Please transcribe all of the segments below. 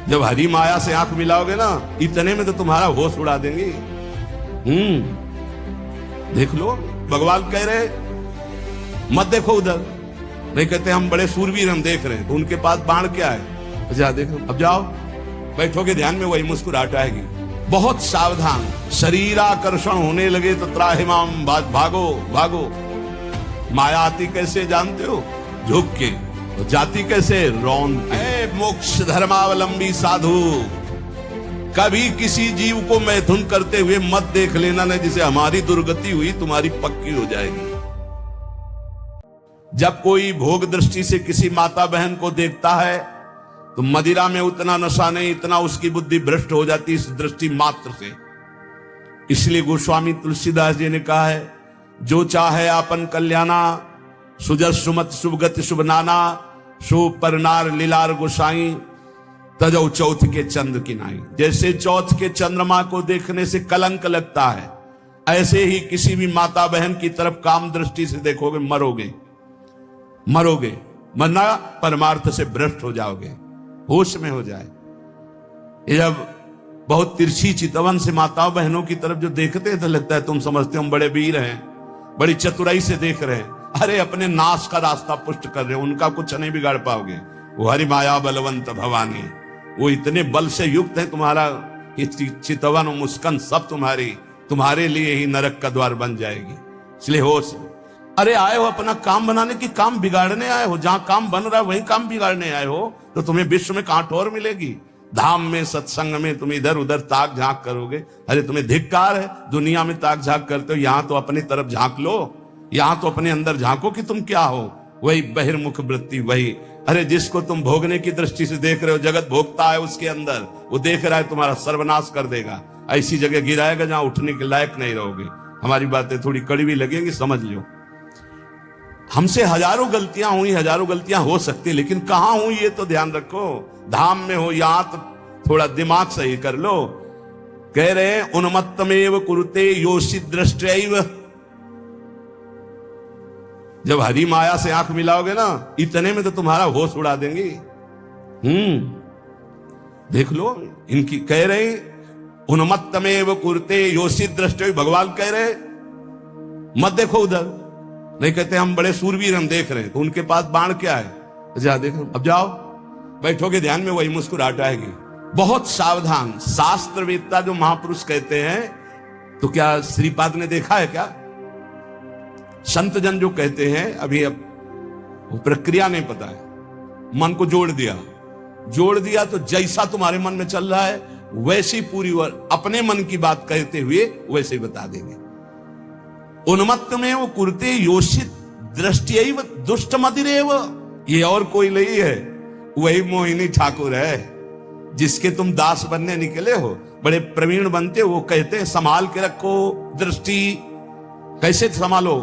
जब हरी माया से आंख मिलाओगे ना, इतने में तो तुम्हारा होश उड़ा देंगे। देख लो, भगवान कह रहे मत देखो उधर। नहीं कहते हम बड़े सूरवीर हम देख रहे हैं, तो उनके पास बाण क्या है? अच्छा देखो, अब जाओ बैठोगे ध्यान में, वही मुस्कुराहट आएगी। बहुत सावधान। शरीराकर्षण होने लगे तो त्राहिमाम, भागो भागो। माया आती कैसे जानते हो? झुक के। तो जाती कैसे? रौन के। मोक्ष धर्मावलंबी साधु, कभी किसी जीव को मैथुन करते हुए मत देख लेना, नहीं जिसे हमारी दुर्गति हुई तुम्हारी पक्की हो जाएगी। जब कोई भोग दृष्टि से किसी माता बहन को देखता है तो मदिरा में उतना नशा नहीं, इतना उसकी बुद्धि भ्रष्ट हो जाती इस दृष्टि मात्र से। इसलिए गोस्वामी तुलसीदास जी ने कहा है, जो चाहे आपन कल्याणा, सुजस सुमत शुभगति शुभ नाना, शुभ परनार लीलार गोसाई, तजौ चौथ के चंद्र की नाई। जैसे चौथ के चंद्रमा को देखने से कलंक लगता है, ऐसे ही किसी भी माता बहन की तरफ काम दृष्टि से देखोगे मरोगे। मरोगे मरना परमार्थ से भ्रष्ट हो जाओगे, होश में हो जाए। ये जब बहुत तिरछी चितवन से माताओं बहनों की तरफ जो देखते हैं तो लगता है तुम समझते हो हम बड़े वीर हैं, बड़ी चतुराई से देख रहे हैं। अरे अपने नाश का रास्ता पुष्ट कर रहे हो, उनका कुछ नहीं बिगाड़ पाओगे। वो हरि माया बलवंत भवानी, वो इतने बल से युक्त है, तुम्हारा चितवन और मुस्कान सब तुम्हारे लिए ही नरक का द्वार बन जाएगी। इसलिए होश। अरे आए हो अपना काम बनाने की, काम बिगाड़ने आए हो? जहां काम बन रहा है वहीं काम बिगाड़ने आए हो तो तुम्हें विश्व में कहां ठोर मिलेगी? धाम में सत्संग में तुम इधर उधर ताक झांक करोगे। अरे तुम्हें धिक्कार है, दुनिया में ताक झांक करते हो, यहां तो अपनी तरफ झांक लो, यहां तो अपने अंदर झांको कि तुम क्या हो। वही बहिर्मुख वृत्ति, वही। अरे जिसको तुम भोगने की दृष्टि से देख रहे हो, जगत भोगता है उसके अंदर, वो देख रहा है तुम्हारा सर्वनाश कर देगा। ऐसी जगह गिराएगा जहां उठने के लायक नहीं रहोगे। हमारी बातें थोड़ी कड़वी लगेंगी, समझ लो। हमसे हजारों गलतियां हुई, हजारों गलतियां हो सकती, लेकिन कहां हुई ये तो ध्यान रखो। धाम में हो, यहां तो थोड़ा दिमाग सही कर लो। कह रहे हैं उन्मत्तमेव कुरुते योषित दृष्टैव। जब हरी माया से आंख मिलाओगे ना, इतने में तो तुम्हारा होश उड़ा देंगे। देख लो, इनकी कह रहे उन्मत्तमेव कुरुते योषित दृष्टैव। भगवान कह रहे मत देखो उधर। नहीं कहते हम बड़े सूरवीर हम देख रहे हैं, तो उनके पास बाण क्या है? अच्छा देखो, अब जाओ बैठोगे ध्यान में, वही मुस्कुराहट आएगी। बहुत सावधान। शास्त्रवेत्ता जो महापुरुष कहते हैं, तो क्या श्रीपाद ने देखा है क्या? संत जन जो कहते हैं, अभी अब वो प्रक्रिया नहीं पता है, मन को जोड़ दिया तो जैसा तुम्हारे मन में चल रहा है वैसी पूरी अपने मन की बात कहते हुए वैसे ही बता देंगे। उन्मत्त में वो कुरते योषित दृष्टि दुष्ट मदिरेव। ये और कोई नहीं है, वही मोहिनी ठाकुर है जिसके तुम दास बनने निकले हो। बड़े प्रवीण बनते हो, वो कहते हैं संभाल के रखो दृष्टि। कैसे संभालो?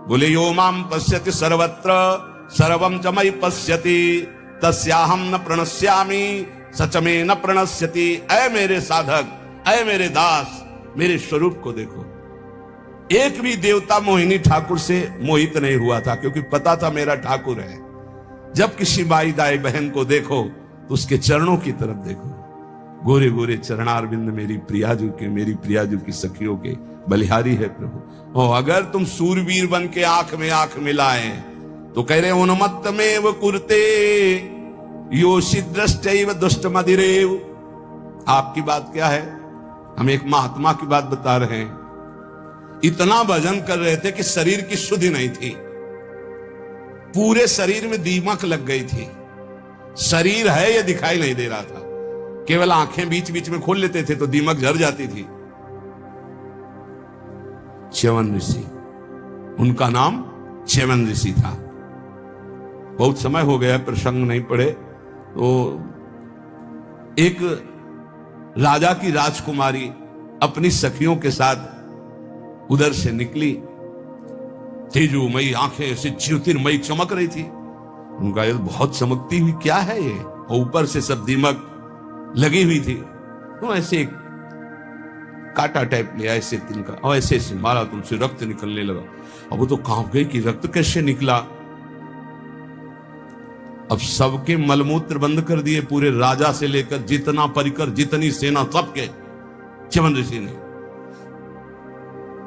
बोले यो माम पश्यति सर्वत्र सर्वम च मयि पश्यति तस्याहम न प्रणश्यामि सच में न प्रणश्यति। ऐ मेरे साधक, ऐ मेरे दास, मेरे स्वरूप को देखो। एक भी देवता मोहिनी ठाकुर से मोहित नहीं हुआ था, क्योंकि पता था मेरा ठाकुर है। जब किसी माई दाई बहन को देखो तो उसके चरणों की तरफ देखो। गोरे गोरे चरणारविंद मेरी प्रियाजू के, मेरी प्रियाजू की सखियों के बलिहारी है प्रभु। और अगर तुम सूरवीर बन के आंख में आंख मिलाए तो कह रहे उन्मत्त में वो कुरते योषित दृष्टैव दुष्ट मदिरेव। आपकी बात क्या है? हम एक महात्मा की बात बता रहे हैं। इतना भजन कर रहे थे कि शरीर की शुद्धि नहीं थी, पूरे शरीर में दीमक लग गई थी। शरीर है ये दिखाई नहीं दे रहा था, केवल आंखें बीच बीच में खोल लेते थे तो दीमक झड़ जाती थी। च्यवन ऋषि, उनका नाम च्यवन ऋषि था। बहुत समय हो गया, प्रसंग नहीं पढ़े। तो एक राजा की राजकुमारी अपनी सखियों के साथ उधर से निकली। तेजोमयी आंखें ऐसे ज्योतिर्मयी चमक रही थी। उनका ये बहुत चमकती हुई क्या है ये, और ऊपर से सब दीमक लगी हुई थी। तो ऐसे एक काटा टाइप लिया ऐसे तिनका, और ऐसे ऐसे मारा, तुमसे रक्त निकलने लगा। अब वो तो कांप गई कि रक्त कैसे निकला। अब सबके मलमूत्र बंद कर दिए, पूरे राजा से लेकर जितना परिकर, जितनी सेना, सबके च्यवन ऋषि ने।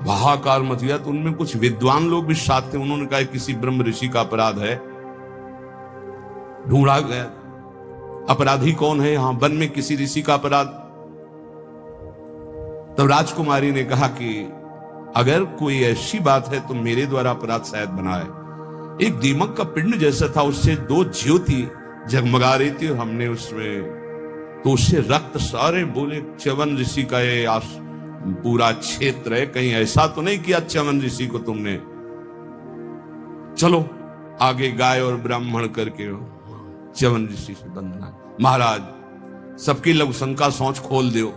हाहाकार मच गया। तो उनमें कुछ विद्वान लोग भी साथ थे। उन्होंने कहा किसी ब्रह्म ऋषि का अपराध है। ढूंढा गया अपराधी कौन है, यहां वन में किसी ऋषि का अपराध। तब राजकुमारी ने कहा कि अगर कोई ऐसी बात है तो मेरे द्वारा अपराध शायद बना है। एक दीमक का पिंड जैसा था, उससे 2 ज्योति जगमगा रही थी और हमने उसमें, तो उससे रक्त सारे बोले च्यवन ऋषि का ये पूरा क्षेत्र है, कहीं ऐसा तो नहीं किया च्यवन ऋषि को तुमने। चलो आगे गाय और ब्राह्मण करके च्यवन ऋषि से बंधना। महाराज सबकी लघुशंका सोच खोल दो।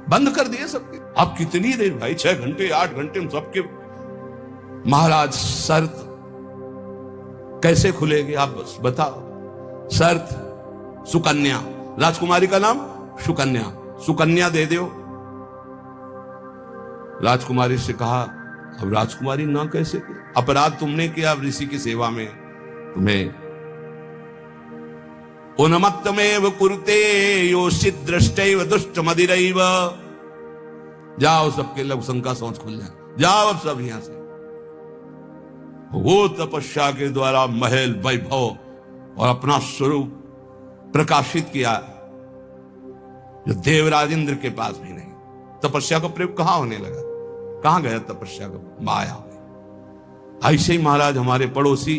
बंद कर दिए सबके। अब कितनी देर भाई, 6 घंटे 8 घंटे में सबके। महाराज शर्त कैसे खुलेगी आप बस बताओ। शर्त सुकन्या, राजकुमारी का नाम सुकन्या, सुकन्या दे दो। राजकुमारी से कहा अब राजकुमारी ना कैसे, अपराध तुमने किया ऋषि की सेवा में, तुम्हें उन्मत्तमेव कुरुते योषित दृष्टैव दुष्ट मदिरैव। जाओ सबके लघुशंका सोच खुल जाए, जाओ अब सब यहां से। वो तपस्या के द्वारा महल वैभव और अपना स्वरूप प्रकाशित किया जो देवराज इंद्र के पास भी नहीं। तपस्या का प्रयोग कहां होने लगा, कहां गया तपस्या का, माया में। ऐसे ही महाराज हमारे पड़ोसी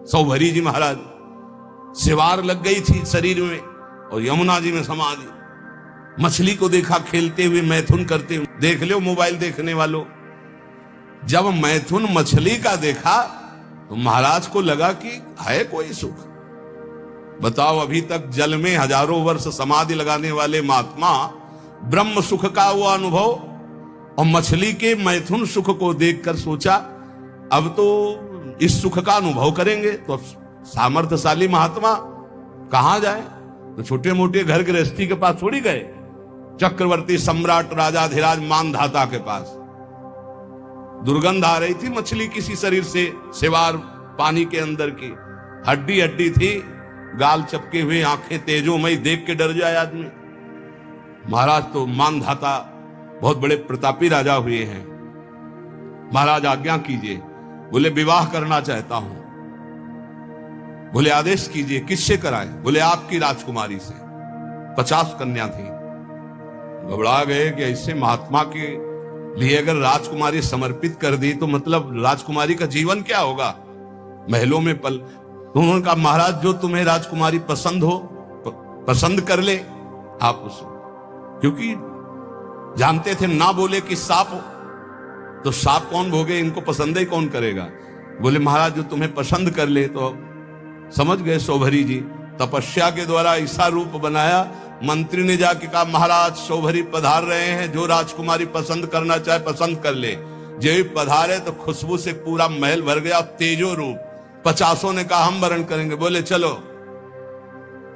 सौभरी जी महाराज, सिवार लग गई थी शरीर में और यमुना जी में समाधि। मछली को देखा खेलते हुए, मैथुन करते हुए। देख लो मोबाइल देखने वालों, जब मैथुन मछली का देखा तो महाराज को लगा कि है कोई सुख। बताओ अभी तक जल में हजारों वर्ष समाधि लगाने वाले महात्मा ब्रह्म सुख का वो अनुभव, और मछली के मैथुन सुख को देखकर सोचा अब तो इस सुख का अनुभव करेंगे। तो सामर्थ्यशाली महात्मा कहां जाए, तो छोटे मोटे घर गृहस्थी के पास थोड़ी गए। चक्रवर्ती सम्राट राजाधिराज मानधाता के पास दुर्गंध आ रही थी मछली किसी शरीर से, सिवार पानी के अंदर की हड्डी हड्डी थी, गाल चपके हुए, आंखें तेजोमयी, देख के डर जाए आदमी। महाराज तो मानधाता बहुत बड़े प्रतापी राजा हुए हैं। महाराज आज्ञा कीजिए। बोले विवाह करना चाहता हूं। बोले आदेश कीजिए, किससे कराए? बोले आपकी राजकुमारी से। 50 कन्या थी। घबरा गए कि ऐसे महात्मा के लिए अगर राजकुमारी समर्पित कर दी तो मतलब राजकुमारी का जीवन क्या होगा, महलों में पल। तो उन्होंने कहा महाराज जो तुम्हें राजकुमारी पसंद हो पसंद कर ले आप उसे, क्योंकि जानते थे ना बोले कि सांप हो तो सांप कौन भोगे, इनको पसंद ही कौन करेगा। बोले महाराज जो तुम्हें पसंद कर ले। तो समझ गए सौभरी जी, तपस्या के द्वारा ऐसा रूप बनाया। मंत्री ने जाके कहा महाराज सौभरी पधार रहे हैं, जो राजकुमारी पसंद करना चाहे पसंद कर ले। जो पधारे तो खुशबू से पूरा महल भर गया, तेजो रूप। 50 ने कहा हम वरण करेंगे। बोले चलो।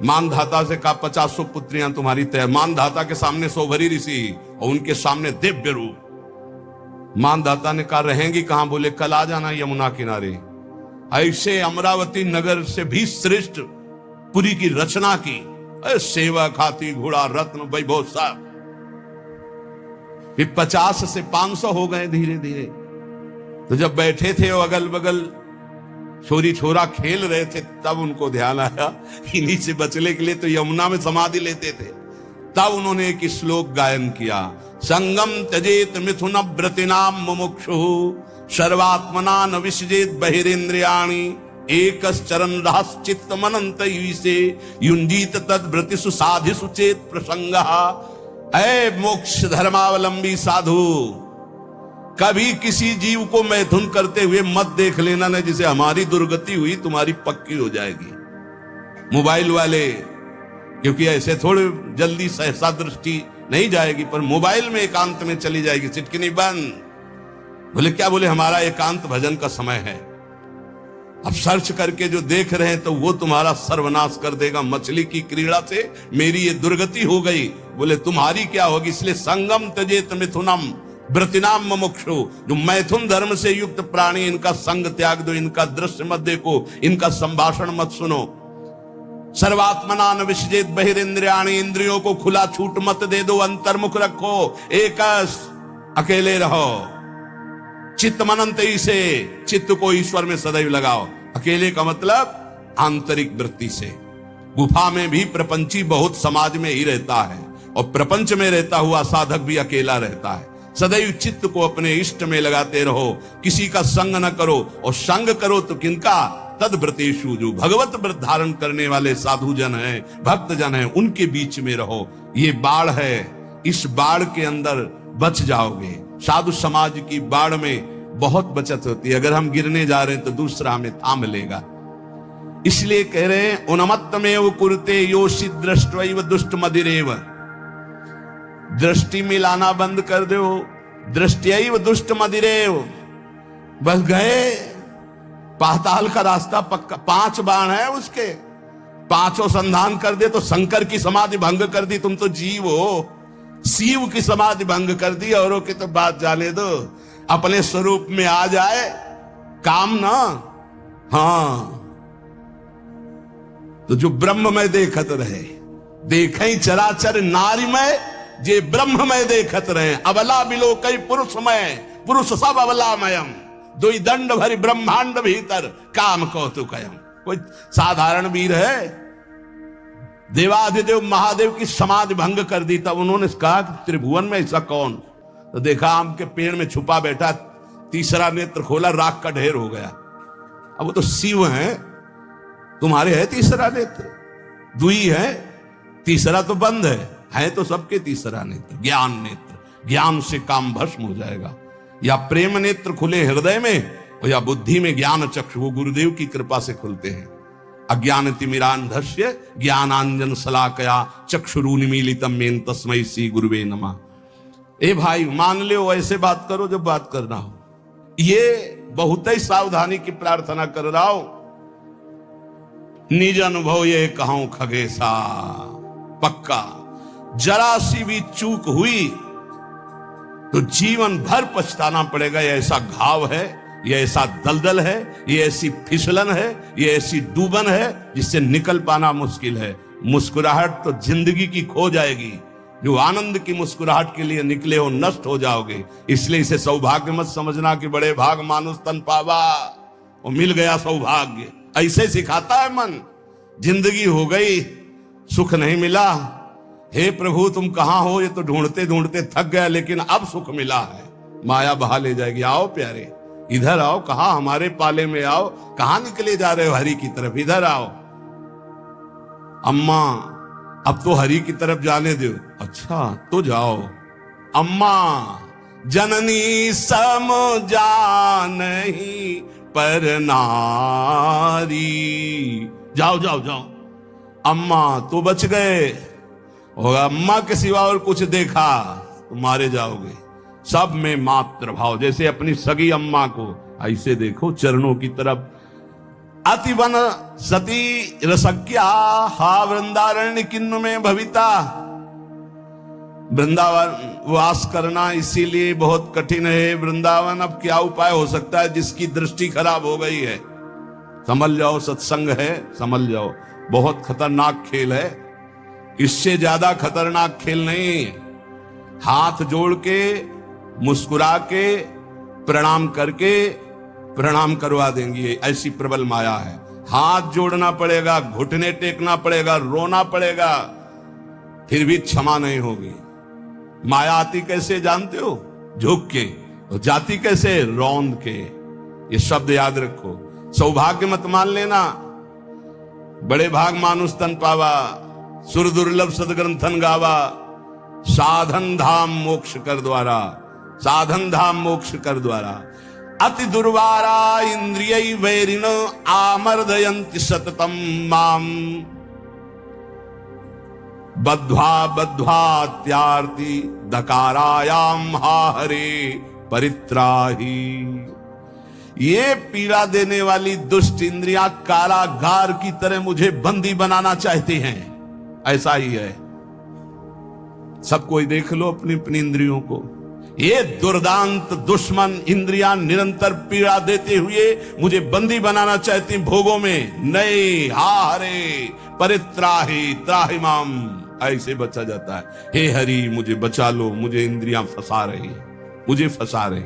मानधाता से कहा 50 पुत्रियां तुम्हारी तय। मानधाता के सामने सौभरी ऋषि और उनके सामने दिव्य रूप। मानधाता ने कहा रहेंगी कहां? बोले कल आ जाना यमुना किनारे। ऐसे अमरावती नगर से भी श्रेष्ठ पुरी की रचना की, सेवा खाती घोड़ा रत्न वैभव सब। फिर 50 से 500 हो गए धीरे धीरे। तो जब बैठे थे वो अगल बगल छोरी छोरा खेल रहे थे, तब उनको ध्यान आया इन्हीं से बचने के लिए तो यमुना में समाधि लेते थे। तब उन्होंने एक श्लोक गायन किया, संगम त्यजेत मिथुन व्रतिनाम मुमुक्षु सर्वात्मना न विसजेत बहिरेन्द्रियाणि एकश्चरण रहश्चित्त मनंत से युंजीत तद व्रतिषु साधिषु चेत प्रसंगः। ऐ मोक्ष धर्मावलंबी साधु, कभी किसी जीव को मैथुन करते हुए मत देख लेना न, जिसे हमारी दुर्गति हुई तुम्हारी पक्की हो जाएगी। मोबाइल वाले, क्योंकि ऐसे थोड़े जल्दी सहसा दृष्टि नहीं जाएगी, पर मोबाइल में एकांत में चली जाएगी, चिटकिनी बंद। बोले क्या? बोले हमारा एकांत भजन का समय है। अब सर्च करके जो देख रहे हैं तो वो तुम्हारा सर्वनाश कर देगा। मछली की क्रीड़ा से मेरी ये दुर्गति हो गई। बोले तुम्हारी क्या होगी? इसलिए संगम त्यजेत मिथुनम, व्रतिनाम मुमुक्षु, जो मैथुन धर्म से युक्त प्राणी, इनका संग त्याग दो, इनका दृश्य मत देखो, इनका संभाषण मत सुनो। सर्वात्मना न विसजेत बहिरेंद्रियाणि, इंद्रियों को खुला छूट मत दे दो, अंतर्मुख रखो, एकस अकेले रहो। चित्त मनंत से, चित्त को ईश्वर में सदैव लगाओ। अकेले का मतलब आंतरिक वृत्ति से। गुफा में भी प्रपंची बहुत समाज में ही रहता है, और प्रपंच में रहता हुआ साधक भी अकेला रहता है। सदैव चित्त को अपने इष्ट में लगाते रहो, किसी का संग न करो, और संग करो तो किनका? तद व्रतेषु, जो भगवत व्रत धारण करने वाले साधु जन हैं, भक्त जन हैं, उनके बीच में रहो। ये बाढ़ है, इस बाढ़ के अंदर बच जाओगे। साधु समाज की बाढ़ में बहुत बचत होती है। अगर हम गिरने जा रहे हैं तो दूसरा हमें थाम लेगा। इसलिए कह रहे हैं उन्मत्तमेव कुरुते योषि दृष्ट्वैव दुष्ट मदिरेव। दृष्टि मिलाना बंद कर दो, दृष्टियैव दुष्ट मदिरेव। बस गए, पाताल का रास्ता पक्का। 5 बाण है उसके, 5 संधान कर दे तो शंकर की समाधि भंग कर दी। तुम तो जीव हो, शिव की समाधि भंग कर दी। औरों की तो बात जाने दो, अपने स्वरूप में आ जाए काम ना। हाँ, तो जो ब्रह्म में देखत रहे, देखें चराचर नारीमय, जे ब्रह्म में देखत रहे। अबला बिलो कई पुरुषमय, पुरुष सब अबलामयम, दुई दंड भरी ब्रह्मांड भीतर काम कौतुकयम। कोई साधारण वीर है? देवाधिदेव महादेव की समाधि भंग कर दी। तब उन्होंने कहा कि त्रिभुवन में ऐसा कौन? तो देखा आम के पेड़ में छुपा बैठा, तीसरा नेत्र खोला, राख का ढेर हो गया। अब वो तो शिव हैं, तुम्हारे है तीसरा नेत्र? दुई है, तीसरा तो बंद है तो सबके तीसरा नेत्र ज्ञान नेत्र। ज्ञान से काम भस्म हो जाएगा। या प्रेम नेत्र खुले हृदय में, और या बुद्धि में ज्ञान चक्षु, वो गुरुदेव की कृपा से खुलते हैं। अज्ञान तिमिरांधस्य ज्ञानांजन शलाकया चक्षुरुन्मीलितम मेन तस्मै श्री गुरुवे नमः। ए भाई, मान लो ऐसे बात करो जब बात करना हो। ये बहुत ही सावधानी की प्रार्थना कर रहा हूं। निज अनुभव ये कहूं खगेशा, पक्का जरा सी भी चूक हुई तो जीवन भर पछताना पड़ेगा। ये ऐसा घाव है, ये ऐसा दलदल है, ये ऐसी फिसलन है, ये ऐसी डूबन है जिससे निकल पाना मुश्किल है। मुस्कुराहट तो जिंदगी की खो जाएगी। जो आनंद की मुस्कुराहट के लिए निकले हो, नष्ट हो जाओगे। इसलिए इसे सौभाग्य मत समझना कि बड़े भाग मानुष तन पावा, वो मिल गया सौभाग्य। ऐसे सिखाता है मन। जिंदगी हो गई, सुख नहीं मिला, हे प्रभु तुम कहां हो? ये तो ढूंढते ढूंढते थक गया, लेकिन अब सुख मिला है। माया बहा ले जाएगी। आओ प्यारे, इधर आओ। कहां हमारे पाले में आओ? कहां निकले जा रहे हो? हरि की तरफ। इधर आओ। अम्मा अब तो हरि की तरफ जाने दो। अच्छा तो जाओ। अम्मा जननी सम जानही पर नारी। जाओ जाओ जाओ। अम्मा तो बच गए, और अम्मा के सिवा और कुछ देखा तो मारे जाओगे। सब में मात्र भाव, जैसे अपनी सगी अम्मा को ऐसे देखो, चरणों की तरफ। अतिवन सती रसज्ञा हा वृंदारण्य किन्नु में भविता। वृंदावन वास करना इसीलिए बहुत कठिन है। वृंदावन अब क्या उपाय हो सकता है? जिसकी दृष्टि खराब हो गई है, समझ जाओ, सत्संग है, समझ जाओ। बहुत खतरनाक खेल है, इससे ज्यादा खतरनाक खेल नहीं। हाथ जोड़ के, मुस्कुरा के, प्रणाम करके प्रणाम करवा देंगी, ऐसी प्रबल माया है। हाथ जोड़ना पड़ेगा, घुटने टेकना पड़ेगा, रोना पड़ेगा, फिर भी क्षमा नहीं होगी। माया आती कैसे जानते हो? झुक के। और जाती कैसे? रौंद के। ये शब्द याद रखो। सौभाग्य मत मान लेना। बड़े भाग मानुष तन पावा, सुर दुर्लभ सदग्रंथन गावा। साधन धाम मोक्ष कर द्वारा, साधन धाम मोक्ष कर द्वारा। अति दुर्वारा इंद्रिय वैरिण आमर्दयन्ति सततम माम। बद्ध्वा बद्ध्वा त्यार्ति दकारायाम हा हरे परित्राही। ये पीड़ा देने वाली दुष्ट इंद्रियां कारागार की तरह मुझे बंदी बनाना चाहती हैं। ऐसा ही है। सब कोई देख लो अपनी अपनी इंद्रियों को। ये दुर्दांत दुश्मन इंद्रियां निरंतर पीड़ा देते हुए मुझे बंदी बनाना चाहती भोगों में, नहीं, हा हरे परित्राहि त्राहि माम, ऐसे बचा जाता है। हे हरि मुझे बचा लो, मुझे इंद्रियां फंसा रही है, मुझे फंसा रही।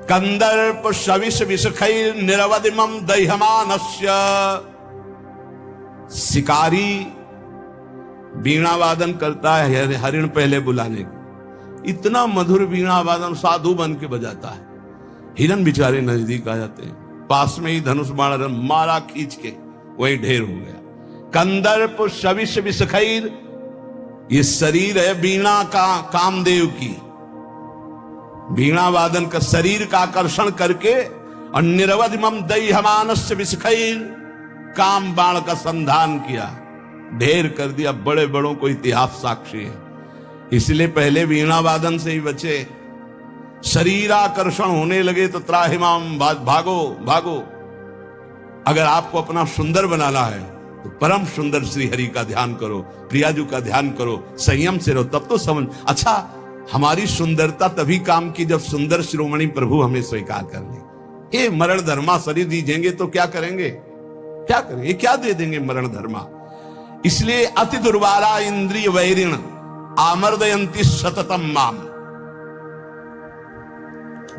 कंदर्प शविष विषखैर निरवधिमं दह्यमानस्य, शिकारी वीणा वादन करता है हरिण पहले बुलाने की, इतना मधुर वीणा वादन साधु बन के बजाता है। हिरण बेचारे नजदीक आ जाते हैं, पास में ही धनुष बाण मारा खींच के, वही ढेर हो गया। कंदर्प शविष विषखैर, ये शरीर है वीणा का, कामदेव की वीणा वादन का शरीर का आकर्षण करके, और निरवधिमं दह्यमानस्य विषखैर, काम बाण का संधान किया, ढेर कर दिया। बड़े बड़ों को इतिहास साक्षी है, इसलिए पहले वीणा वादन से ही बचे। शरीर आकर्षण होने लगे तो त्राहिमाम, भागो भागो। अगर आपको अपना सुंदर बनाना है तो परम सुंदर श्री हरि का ध्यान करो, प्रियाजू का ध्यान करो, संयम से रहो, तब तो समझ। अच्छा, हमारी सुंदरता तभी काम की जब सुंदर शिरोमणि प्रभु हमें स्वीकार कर ले। ये मरण धर्मा शरीर दीजेंगे तो क्या करेंगे, क्या करेंगे, क्या दे देंगे मरण धर्मा। इसलिए अति दुर्वारा इंद्रिय वैरिण आमर्दयंती सततम माम।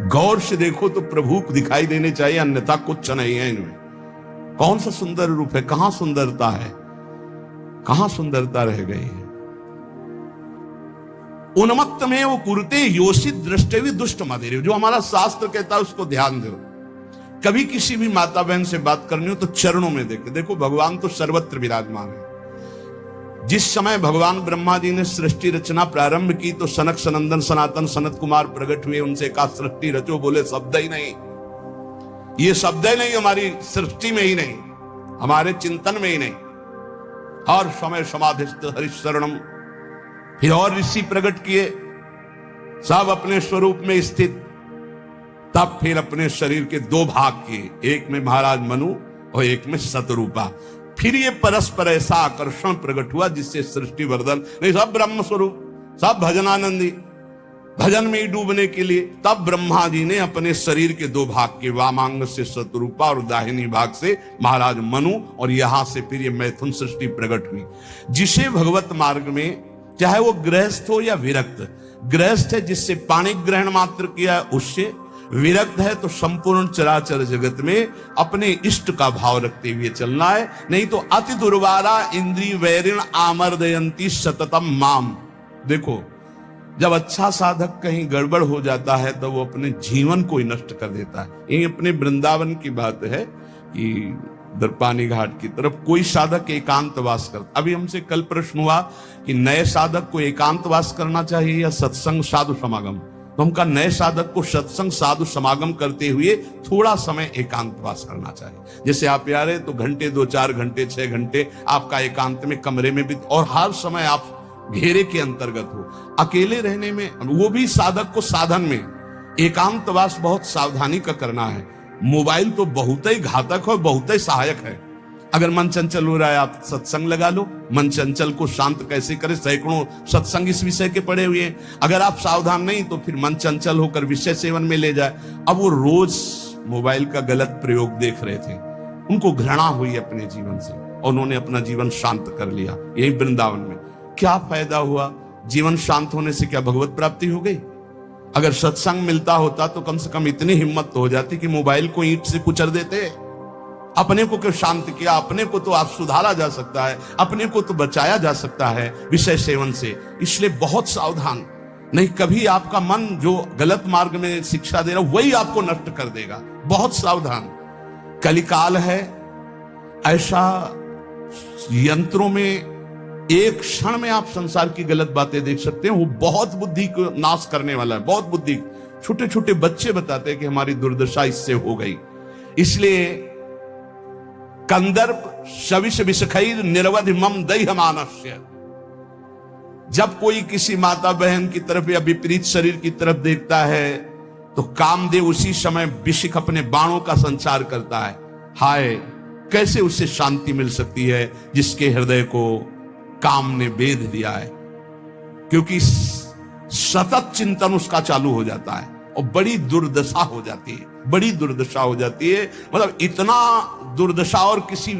गौर से देखो तो प्रभु दिखाई देने चाहिए, अन्यथा कुछ नहीं है इनमें। कौन सा सुंदर रूप है, कहां सुंदरता है, कहां सुंदरता रह गई है। उन्मत्त में वो कुरते योषित दृष्टि दुष्ट मदेरे, जो हमारा शास्त्र कहता है उसको ध्यान दो। कभी किसी भी माता बहन से बात करनी हो तो चरणों में देखे। देखो भगवान तो सर्वत्र विराजमान है। जिस समय भगवान ब्रह्मा जी ने सृष्टि रचना प्रारंभ की तो सनक सनंदन सनातन सनत कुमार प्रकट हुए, उनसे कहा सृष्टि रचो, बोले शब्द ही नहीं, ये शब्द ही नहीं, हमारी सृष्टि में ही नहीं, हमारे चिंतन में ही नहीं। हर समय समाधिस्थ हरिशरणम। फिर और ऋषि प्रकट किए, सब अपने स्वरूप में स्थित। तब फिर अपने शरीर के दो भाग किए, एक में महाराज मनु और एक में शतरूपा। फिर ये परस्पर ऐसा आकर्षण प्रकट हुआ जिससे सृष्टि वर्धन, नहीं सब ब्रह्म स्वरूप, सब भजनानंदी, भजन में ही डूबने के लिए। तब ब्रह्मा जी ने अपने शरीर के दो भाग के, वामांग से शतरूपा और दाहिनी भाग से महाराज मनु, और यहां से फिर ये मैथुन सृष्टि प्रकट हुई। जिसे भगवत मार्ग में, चाहे वो गृहस्थ हो या विरक्त, गृहस्थ है जिससे पाणी ग्रहण मात्र किया उससे, विरक्त है तो संपूर्ण चराचर जगत में अपने इष्ट का भाव रखते हुए चलना है। नहीं तो अति दुर्वारा इंद्रिय वैरिण आमर्दयंती सततम माम। देखो, जब अच्छा साधक कहीं गड़बड़ हो जाता है तो वो अपने जीवन को ही नष्ट कर देता है। ये अपने वृंदावन की बात है कि दरपानी घाट की तरफ कोई साधक एकांतवास करता। अभी हमसे कल प्रश्न हुआ कि नए साधक को एकांतवास करना चाहिए या सत्संग साधु समागम। तो हम कहा नए साधक को सत्संग साधु समागम करते हुए थोड़ा समय एकांतवास करना चाहिए। जैसे आप आ रहे तो घंटे, 2-4 घंटे, 6 घंटे आपका एकांत में कमरे में भी, और हर समय आप घेरे के अंतर्गत हो। अकेले रहने में, वो भी साधक को साधन में एकांतवास बहुत सावधानी का करना है। मोबाइल तो बहुत ही घातक है, बहुत ही सहायक है। अगर मन चंचल हो रहा है आप सत्संग लगा लो। मन चंचल को शांत कैसे करें, सैकड़ों सत्संग इस विषय के पड़े हुए हैं। अगर आप सावधान नहीं तो फिर मन चंचल होकर विषय सेवन में ले जाए। अब वो रोज मोबाइल का गलत प्रयोग देख रहे थे, उनको घृणा हुई अपने जीवन से और उन्होंने अपना जीवन शांत कर लिया। यही वृंदावन में क्या फायदा हुआ? जीवन शांत होने से क्या भगवत प्राप्ति हो गई? अगर सत्संग मिलता होता तो कम से कम इतनी हिम्मत तो हो जाती कि मोबाइल को ईंट से कुचल देते। अपने को क्यों शांत किया? अपने को तो आप सुधारा जा सकता है, अपने को तो बचाया जा सकता है विषय सेवन से। इसलिए बहुत सावधान, नहीं कभी आपका मन जो गलत मार्ग में शिक्षा दे रहा वही आपको नष्ट कर देगा। बहुत सावधान। कलिकाल है ऐसा, यंत्रों में एक क्षण में आप संसार की गलत बातें देख सकते हैं। वो बहुत बुद्धि को नाश करने वाला है, बहुत बुद्धि। छोटे छोटे बच्चे बताते हैं कि हमारी दुर्दशा इससे हो गई। इसलिए कंदर्प शविष विषखैर निरवधि मम दह्यमानस्य। जब कोई किसी माता बहन की तरफ या विपरीत शरीर की तरफ देखता है तो कामदेव उसी समय विषिक अपने बाणों का संचार करता है। हाय, कैसे उससे शांति मिल सकती है जिसके हृदय को काम ने बेध दिया है। क्योंकि सतत चिंतन उसका चालू हो जाता है और बड़ी दुर्दशा हो जाती है, बड़ी दुर्दशा हो जाती है। मतलब इतना दुर्दशा और किसी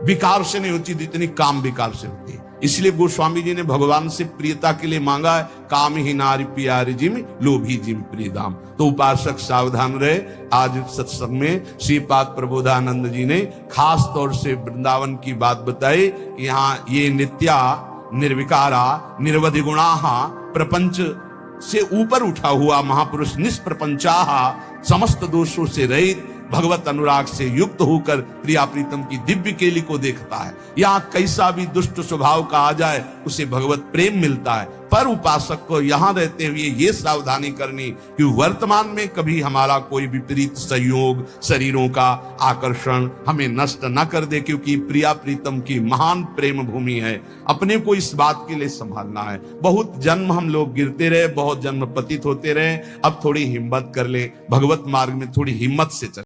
विकार से नहीं होती जितनी काम विकार से होती है। इसलिए गोस्वामी जी ने भगवान से प्रियता के लिए मांगा है, काम ही नारी प्यारी जिम लोभी जिम प्रियदाम। तो उपासक सावधान रहे। आज सत्संग में श्रीपाद प्रबोधानंद जी ने खास तौर से वृंदावन की बात बताई कि यहाँ ये नित्या निर्विकारा निर्वधि गुणाहा प्रपंच से ऊपर उठा हुआ महापुरुष निष्प्रपंचाहा समस्त दोषों से रहित भगवत अनुराग से युक्त होकर प्रिया प्रीतम की दिव्य केली को देखता है। यहाँ कैसा भी दुष्ट स्वभाव का आ जाए उसे भगवत प्रेम मिलता है। पर उपासक को यहाँ रहते हुए ये सावधानी करनी कि वर्तमान में कभी हमारा कोई विपरीत संयोग शरीरों का आकर्षण हमें नष्ट न कर दे, क्योंकि प्रिया प्रीतम की महान प्रेम भूमि है। अपने को इस बात के लिए संभालना है। बहुत जन्म हम लोग गिरते रहे, बहुत जन्म पतित होते रहे, अब थोड़ी हिम्मत कर ले, भगवत मार्ग में थोड़ी हिम्मत से चले।